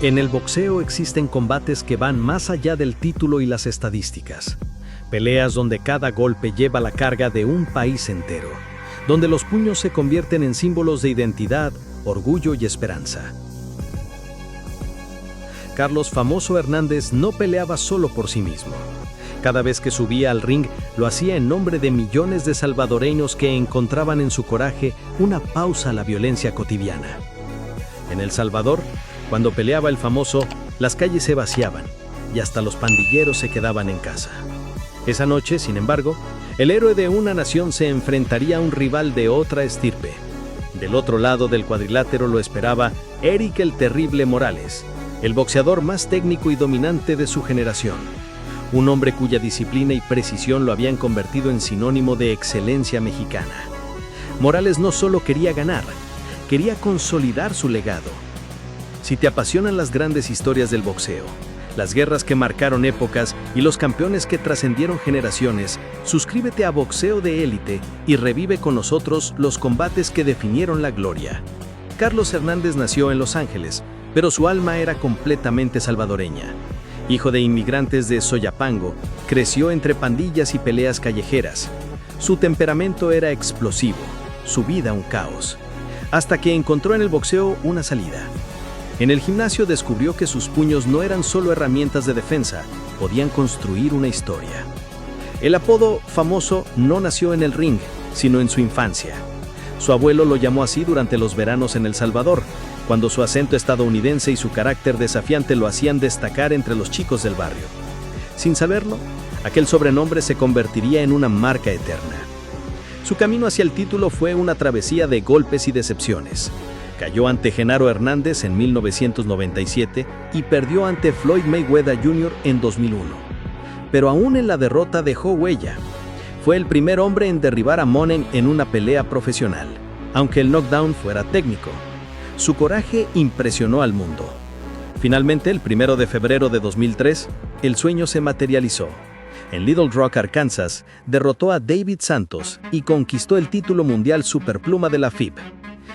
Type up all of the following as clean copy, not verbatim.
En el boxeo existen combates que van más allá del título y las estadísticas. Peleas donde cada golpe lleva la carga de un país entero, donde los puños se convierten en símbolos de identidad, orgullo y esperanza. Carlos Famoso Hernández no peleaba solo por sí mismo. Cada vez que subía al ring, lo hacía en nombre de millones de salvadoreños que encontraban en su coraje una pausa a la violencia cotidiana. En El Salvador, cuando peleaba el Famoso, las calles se vaciaban y hasta los pandilleros se quedaban en casa. Esa noche, sin embargo, el héroe de una nación se enfrentaría a un rival de otra estirpe. Del otro lado del cuadrilátero lo esperaba Eric el Terrible Morales, el boxeador más técnico y dominante de su generación. Un hombre cuya disciplina y precisión lo habían convertido en sinónimo de excelencia mexicana. Morales no solo quería ganar, quería consolidar su legado. Si te apasionan las grandes historias del boxeo, las guerras que marcaron épocas y los campeones que trascendieron generaciones, suscríbete a Boxeo de Élite y revive con nosotros los combates que definieron la gloria. Carlos Hernández nació en Los Ángeles, pero su alma era completamente salvadoreña. Hijo de inmigrantes de Soyapango, creció entre pandillas y peleas callejeras. Su temperamento era explosivo, su vida un caos, hasta que encontró en el boxeo una salida. En el gimnasio descubrió que sus puños no eran solo herramientas de defensa, podían construir una historia. El apodo Famoso no nació en el ring, sino en su infancia. Su abuelo lo llamó así durante los veranos en El Salvador, cuando su acento estadounidense y su carácter desafiante lo hacían destacar entre los chicos del barrio. Sin saberlo, aquel sobrenombre se convertiría en una marca eterna. Su camino hacia el título fue una travesía de golpes y decepciones. Cayó ante Genaro Hernández en 1997 y perdió ante Floyd Mayweather Jr. en 2001. Pero aún en la derrota dejó huella. Fue el primer hombre en derribar a Money en una pelea profesional, aunque el knockdown fuera técnico. Su coraje impresionó al mundo. Finalmente, el 1 de febrero de 2003, el sueño se materializó. En Little Rock, Arkansas, derrotó a David Santos y conquistó el título mundial superpluma de la FIB.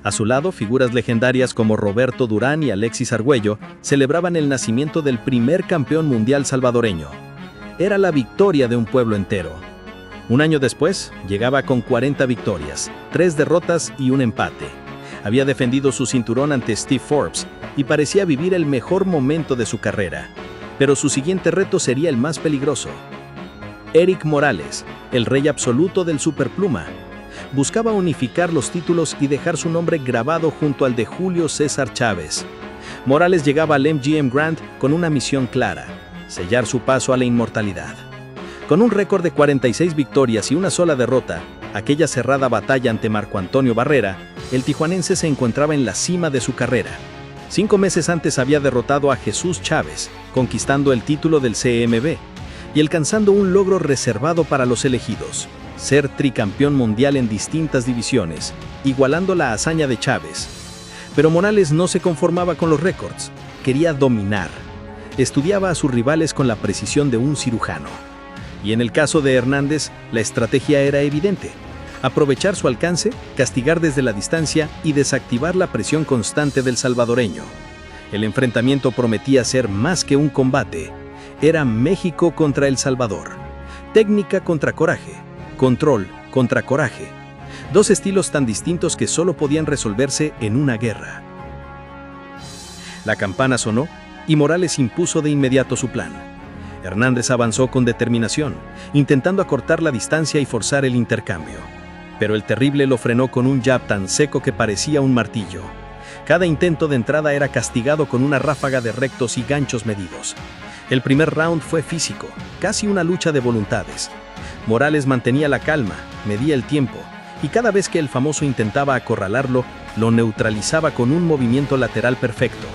A su lado, figuras legendarias como Roberto Durán y Alexis Argüello celebraban el nacimiento del primer campeón mundial salvadoreño. Era la victoria de un pueblo entero. Un año después, llegaba con 40 victorias, 3 derrotas y un empate. Había defendido su cinturón ante Steve Forbes y parecía vivir el mejor momento de su carrera. Pero su siguiente reto sería el más peligroso. Eric Morales, el rey absoluto del superpluma, buscaba unificar los títulos y dejar su nombre grabado junto al de Julio César Chávez. Morales llegaba al MGM Grand con una misión clara: sellar su paso a la inmortalidad. Con un récord de 46 victorias y una sola derrota, aquella cerrada batalla ante Marco Antonio Barrera, el tijuanense se encontraba en la cima de su carrera. 5 meses antes había derrotado a Jesús Chávez, conquistando el título del CMB y alcanzando un logro reservado para los elegidos: ser tricampeón mundial en distintas divisiones, igualando la hazaña de Chávez. Pero Morales no se conformaba con los récords, quería dominar. Estudiaba a sus rivales con la precisión de un cirujano. Y en el caso de Hernández, la estrategia era evidente: aprovechar su alcance, castigar desde la distancia y desactivar la presión constante del salvadoreño. El enfrentamiento prometía ser más que un combate. Era México contra El Salvador. Técnica contra coraje. Control contra coraje. 2 estilos tan distintos que solo podían resolverse en una guerra. La campana sonó y Morales impuso de inmediato su plan. Hernández avanzó con determinación, intentando acortar la distancia y forzar el intercambio. Pero el Terrible lo frenó con un jab tan seco que parecía un martillo. Cada intento de entrada era castigado con una ráfaga de rectos y ganchos medidos. El primer round fue físico, casi una lucha de voluntades. Morales mantenía la calma, medía el tiempo, y cada vez que el Famoso intentaba acorralarlo, lo neutralizaba con un movimiento lateral perfecto.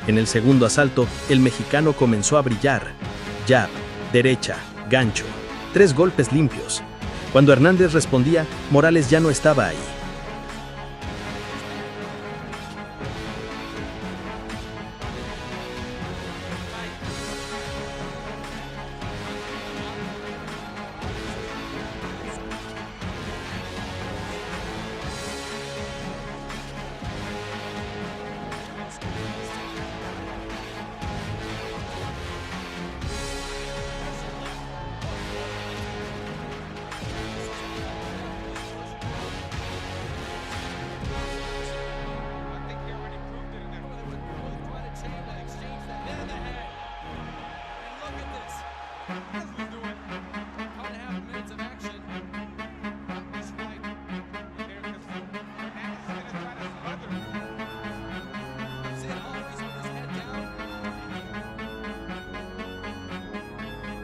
En el segundo asalto, el mexicano comenzó a brillar. Jab, derecha, gancho, 3 golpes limpios. Cuando Hernández respondía, Morales ya no estaba ahí.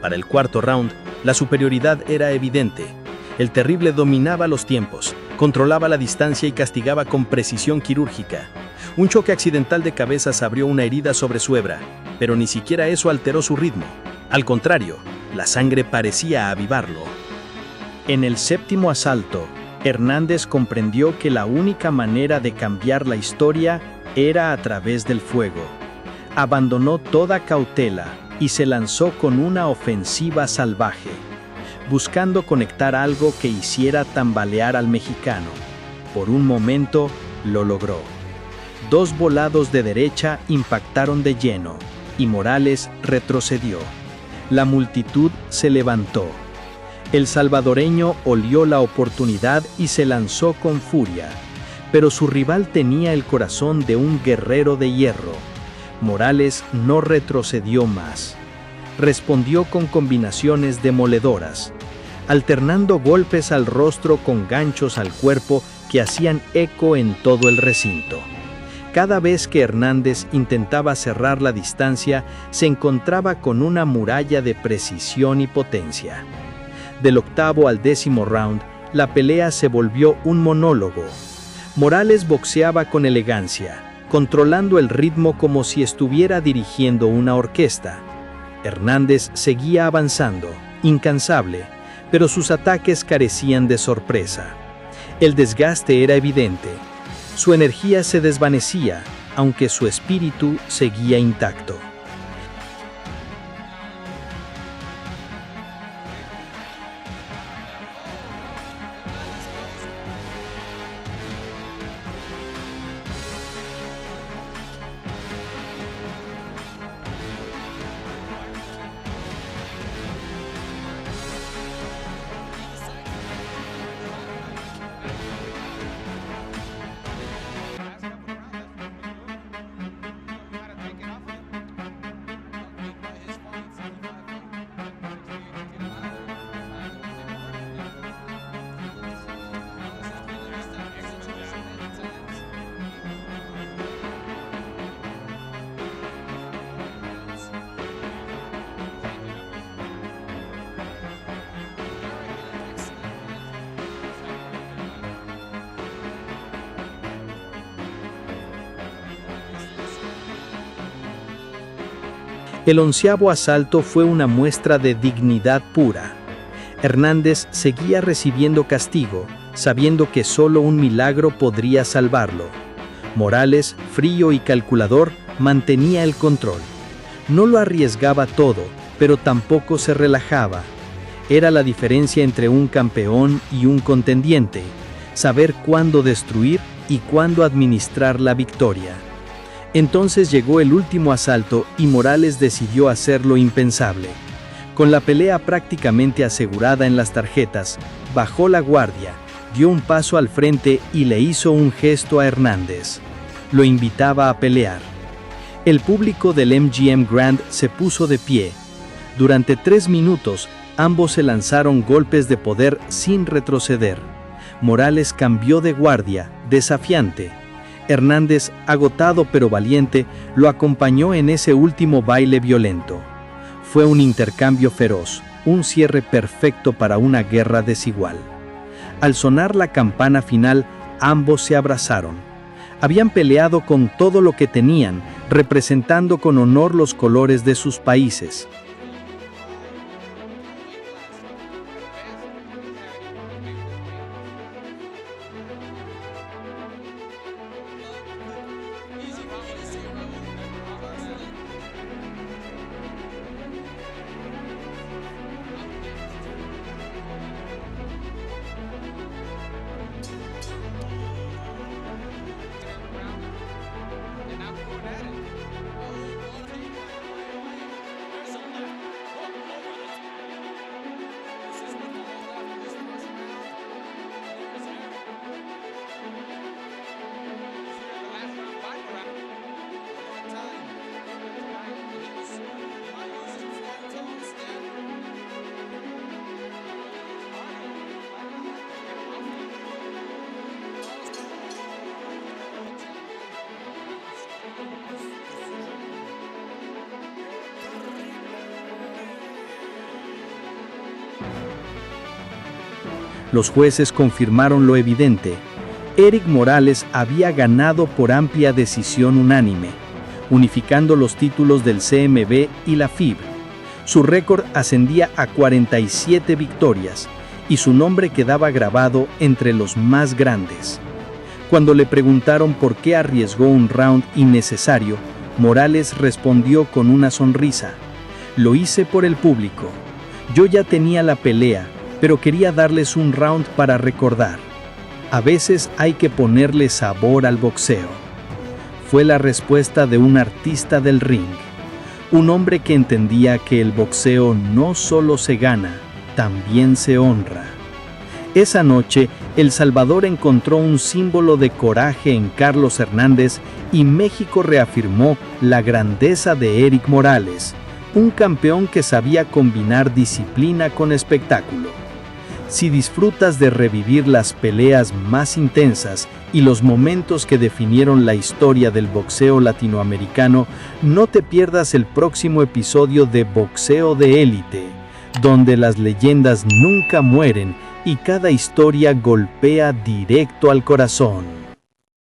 Para el cuarto round, la superioridad era evidente. El terrible dominaba los tiempos, controlaba la distancia y castigaba con precisión quirúrgica. Un choque accidental de cabezas abrió una herida sobre su hebra, pero ni siquiera eso alteró su ritmo. Al contrario, la sangre parecía avivarlo. En el séptimo asalto, Hernández comprendió que la única manera de cambiar la historia era a través del fuego. Abandonó toda cautela y se lanzó con una ofensiva salvaje, buscando conectar algo que hiciera tambalear al mexicano. Por un momento, lo logró. 2 volados de derecha impactaron de lleno, y Morales retrocedió. La multitud se levantó. El salvadoreño olió la oportunidad y se lanzó con furia, pero su rival tenía el corazón de un guerrero de hierro. Morales no retrocedió más. Respondió con combinaciones demoledoras, alternando golpes al rostro con ganchos al cuerpo que hacían eco en todo el recinto. Cada vez que Hernández intentaba cerrar la distancia, se encontraba con una muralla de precisión y potencia. Del octavo al 10º round, la pelea se volvió un monólogo. Morales boxeaba con elegancia, controlando el ritmo como si estuviera dirigiendo una orquesta. Hernández seguía avanzando, incansable, pero sus ataques carecían de sorpresa. El desgaste era evidente. Su energía se desvanecía, aunque su espíritu seguía intacto. El 11º asalto fue una muestra de dignidad pura. Hernández seguía recibiendo castigo, sabiendo que solo un milagro podría salvarlo. Morales, frío y calculador, mantenía el control. No lo arriesgaba todo, pero tampoco se relajaba. Era la diferencia entre un campeón y un contendiente, saber cuándo destruir y cuándo administrar la victoria. Entonces llegó el último asalto y Morales decidió hacer lo impensable. Con la pelea prácticamente asegurada en las tarjetas, bajó la guardia, dio un paso al frente y le hizo un gesto a Hernández. Lo invitaba a pelear. El público del MGM Grand se puso de pie. Durante 3 minutos, ambos se lanzaron golpes de poder sin retroceder. Morales cambió de guardia, desafiante. Hernández, agotado pero valiente, lo acompañó en ese último baile violento. Fue un intercambio feroz, un cierre perfecto para una guerra desigual. Al sonar la campana final, ambos se abrazaron. Habían peleado con todo lo que tenían, representando con honor los colores de sus países. Los jueces confirmaron lo evidente. Erik Morales había ganado por amplia decisión unánime, unificando los títulos del CMB y la FIB. Su récord ascendía a 47 victorias y su nombre quedaba grabado entre los más grandes. Cuando le preguntaron por qué arriesgó un round innecesario, Morales respondió con una sonrisa: "Lo hice por el público. Yo ya tenía la pelea, pero quería darles un round para recordar. A veces hay que ponerle sabor al boxeo". Fue la respuesta de un artista del ring, un hombre que entendía que el boxeo no solo se gana, también se honra. Esa noche, El Salvador encontró un símbolo de coraje en Carlos Hernández y México reafirmó la grandeza de Erik Morales, un campeón que sabía combinar disciplina con espectáculo. Si disfrutas de revivir las peleas más intensas y los momentos que definieron la historia del boxeo latinoamericano, no te pierdas el próximo episodio de Boxeo de Élite, donde las leyendas nunca mueren y cada historia golpea directo al corazón.